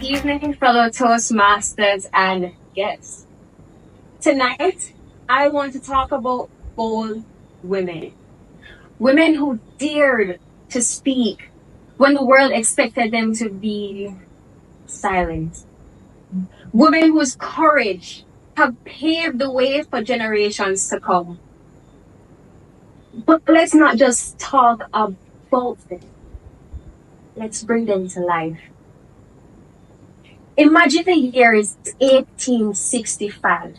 evening, fellow Toastmasters and guests. Tonight, I want to talk about bold women. Women who dared to speak when the world expected them to be silent. Women whose courage have paved the way for generations to come. But let's not just talk about them. Let's bring them to life. Imagine the year is 1865.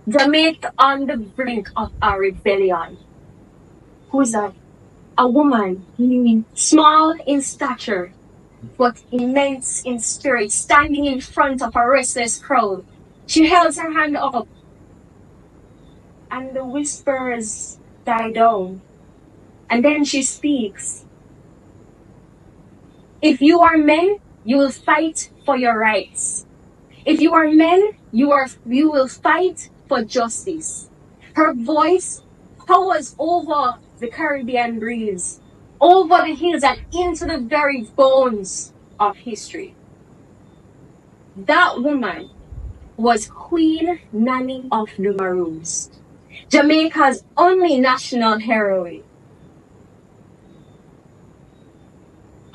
Jamaica on the brink of a rebellion. Who's a woman, small in stature, but immense in spirit, standing in front of a restless crowd. She held her hand up, and the whispers die down. And then she speaks. If you are men, you will fight for your rights. If you are men, you will fight for justice. Her voice hovers over the Caribbean breeze, over the hills and into the very bones of history. That woman was Queen Nanny of the Maroons, Jamaica's only national heroine.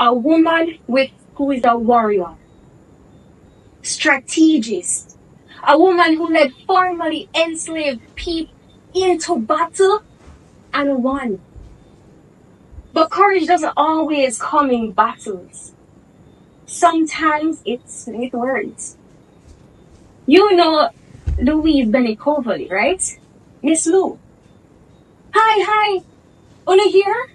A woman who is a warrior, strategist, a woman who led formerly enslaved people into battle and won. But courage doesn't always come in battles. Sometimes it's with words. You know Louise Benicovoli, right? Miss Lou. Hi. Wanna hear?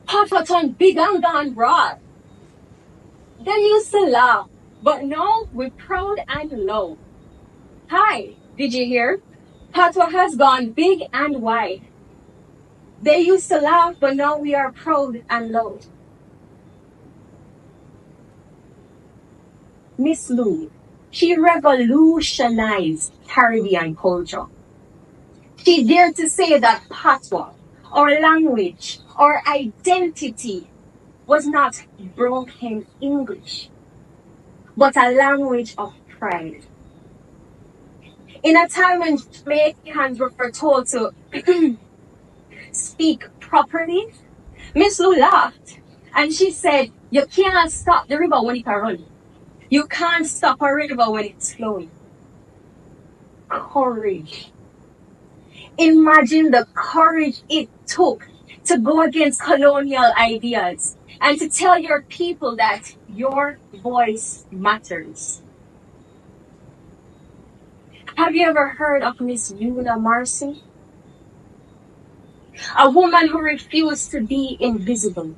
Hot big and gone broad. They used to laugh, but now we're proud and low. Hi, did you hear? Patois has gone big and wide. They used to laugh, but now we are proud and loud. Miss Lou, she revolutionized Caribbean culture. She dared to say that patois, our language, our identity, was not broken English, but a language of pride. In a time when Jamaicans were told to speak properly, Miss Lou laughed and she said, "You can't stop the river when it runs. You can't stop a river when it's flowing." Courage. Imagine the courage it took to go against colonial ideas and to tell your people that your voice matters. Have you ever heard of Miss Una Marcy? A woman who refused to be invisible.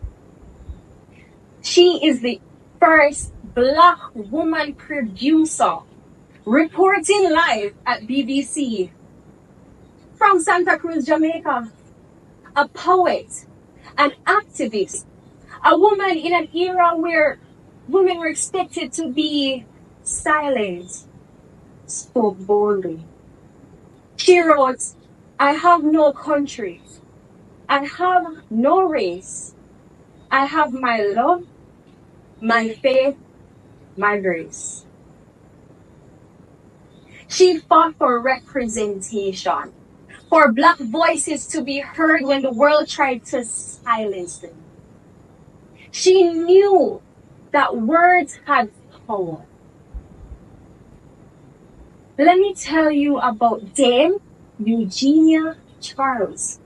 She is the first Black woman producer reporting live at BBC from Santa Cruz, Jamaica. A poet, an activist, a woman in an era where women were expected to be silent, spoke boldly. She wrote, "I have no country. I have no race. I have my love, my faith, my grace." She fought for representation, for Black voices to be heard when the world tried to silence them. She knew that words had power. Let me tell you about Dame Eugenia Charles,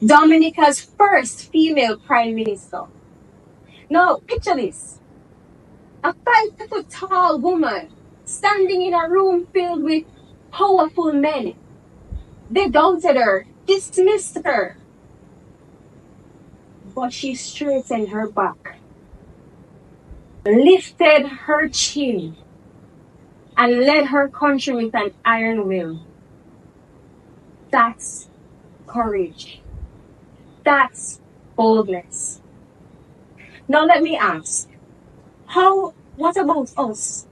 Dominica's first female prime minister. Now, picture this. A 5 foot tall woman standing in a room filled with powerful men. They doubted her, dismissed her. But she straightened her back, lifted her chin, and led her country with an iron will. That's courage. That's boldness. Now let me ask, what about us?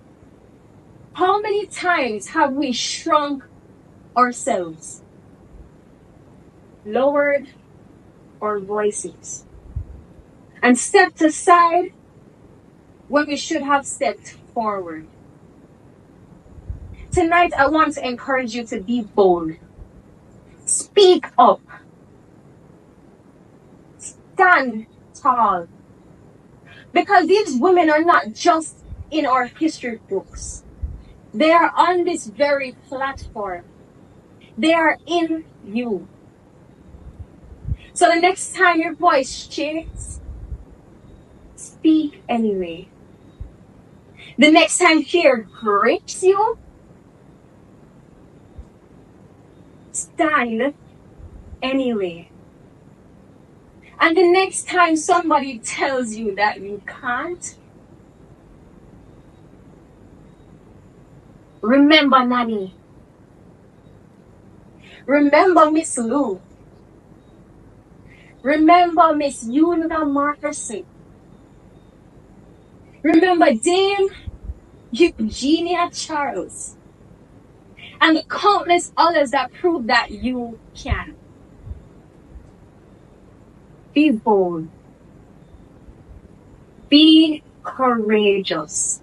How many times have we shrunk ourselves, lowered our voices, and stepped aside when we should have stepped forward. Tonight, I want to encourage you to be bold. Speak up. Stand tall. Because these women are not just in our history books. They are on this very platform. They are in you. So the next time your voice shakes, speak anyway. The next time fear grips you, stand anyway. And the next time somebody tells you that you can't, remember Nani. Remember Miss Lou. Remember Miss Una Markerson. Remember Dame Eugenia Charles. And the countless others that prove that you can. Be bold. Be courageous.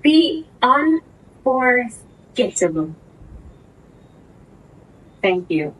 Be unforgettable. Thank you.